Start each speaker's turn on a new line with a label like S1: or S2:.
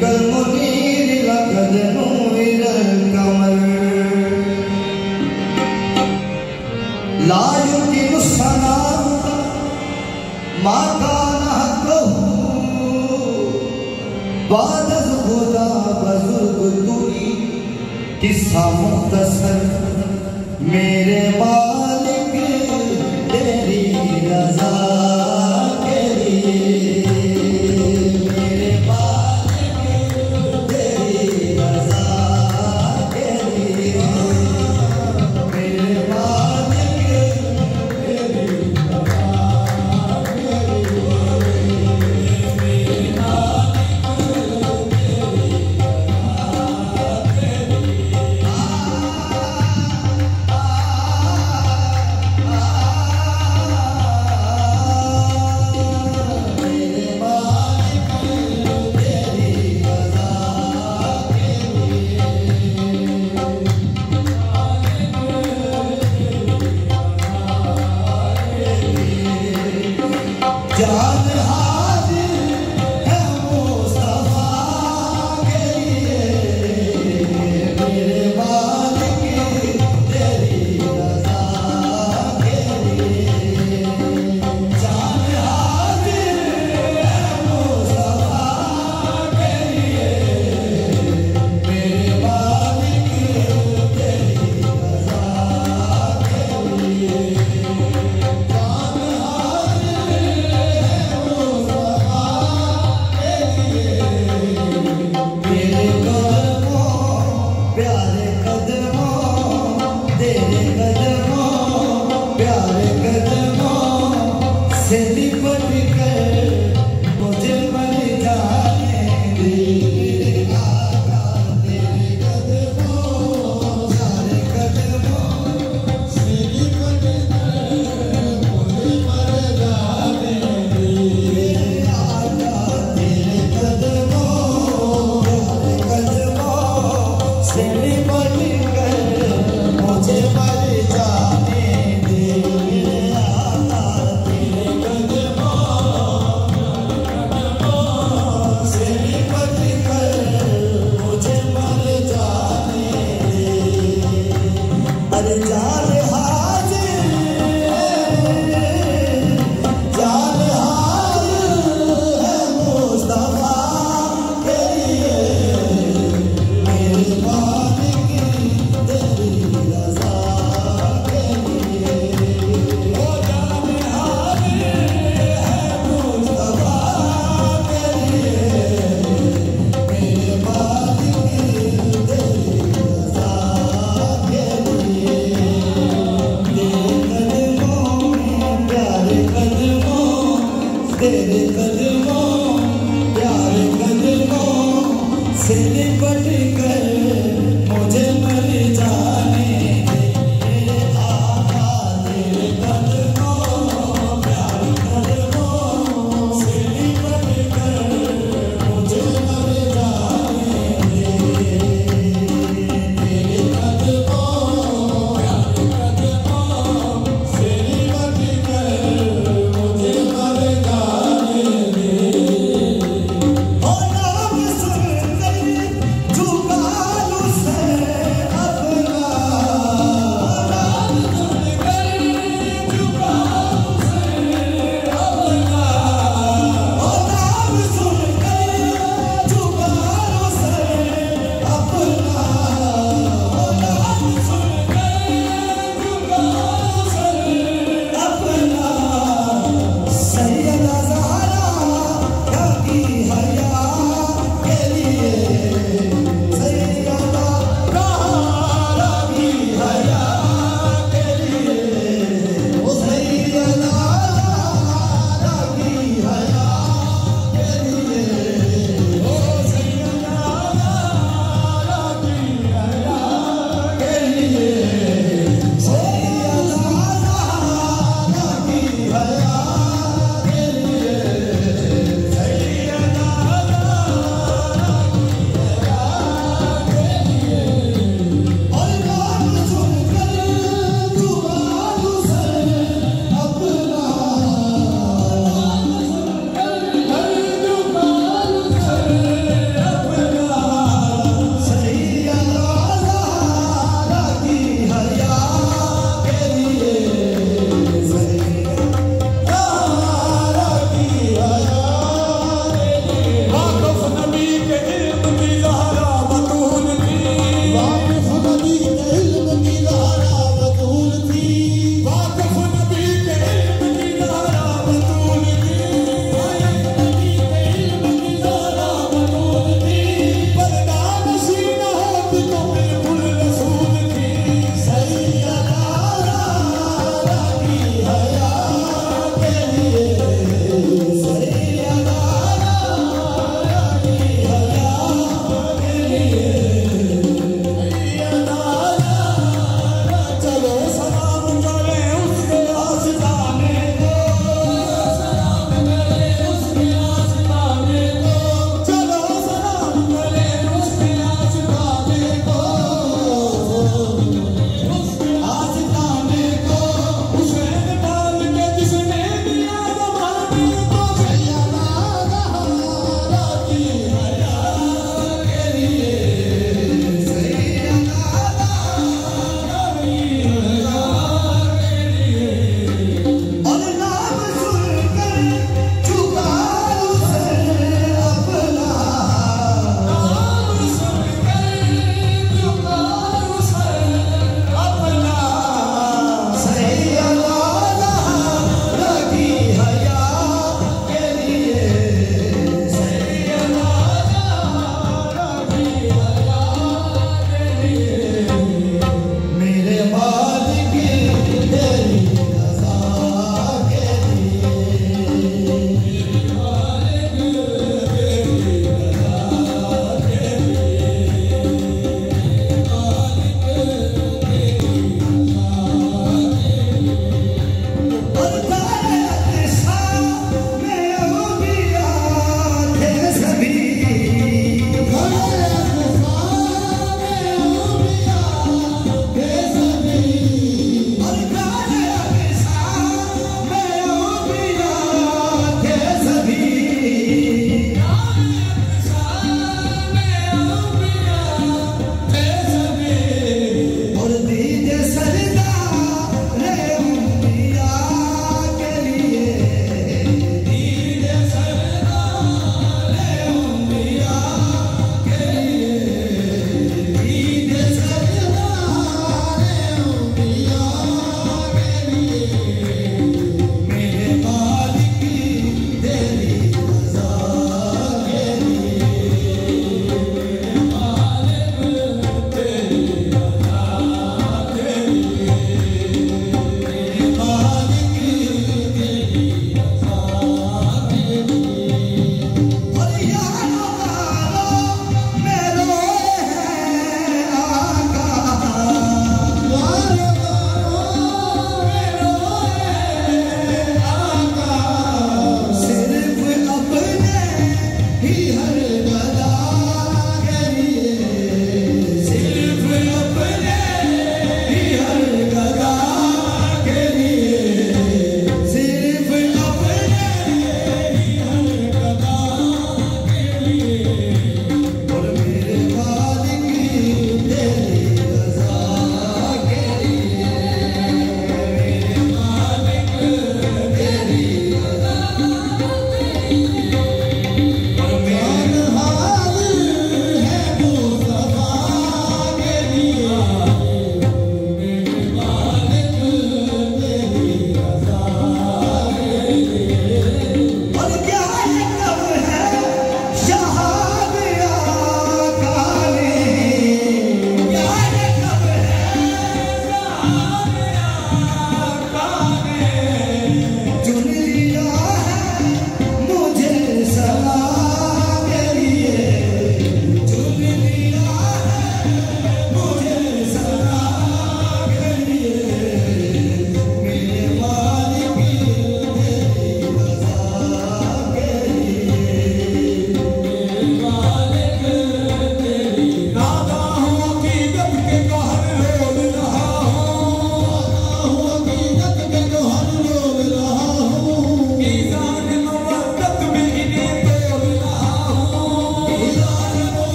S1: कलमुनीर लकद नूर कमर लायुकी मुसना माकाना बादल खुदा बुजुर्ग तुई किस्सा मुख्तसर मेरे मालिक तेरी रज़ा के लिए मेरे मालिक तेरी रज़ा के लिए मेरे मालिक तेरी रज़ा के जान हाजिर है मुस्तफा के लिए मेरे मालिक तेरी रज़ा के लिए जान हाजिर है मुस्तफा के लिए मेरे मालिक तेरी रज़ा के लिए प्यारे कदमों तेरे कदमों प्यारे कदमों से लिपट कर मुझे मर जाने दे मेरे आका तेरे कदमों प्यारे कदमों से लिपट कर मुझे मर जाने दे मेरे आका तेरे कदमों प्यारे कदमों से लिपट कर मुझे मर जाने दे मेरे आका तेरे कदमों से लिपट कर मुझे मर जाने दे अरे जान हाजिर है मुस्तफा के लिए मेरे मालिक तेरी रज़ा के लिए ओ जान हाजिर है मुस्तफा के लिए मेरे मालिक तेरी रज़ा के लिए तेरे कदमों में प्यारे कदमों तेरे कदमों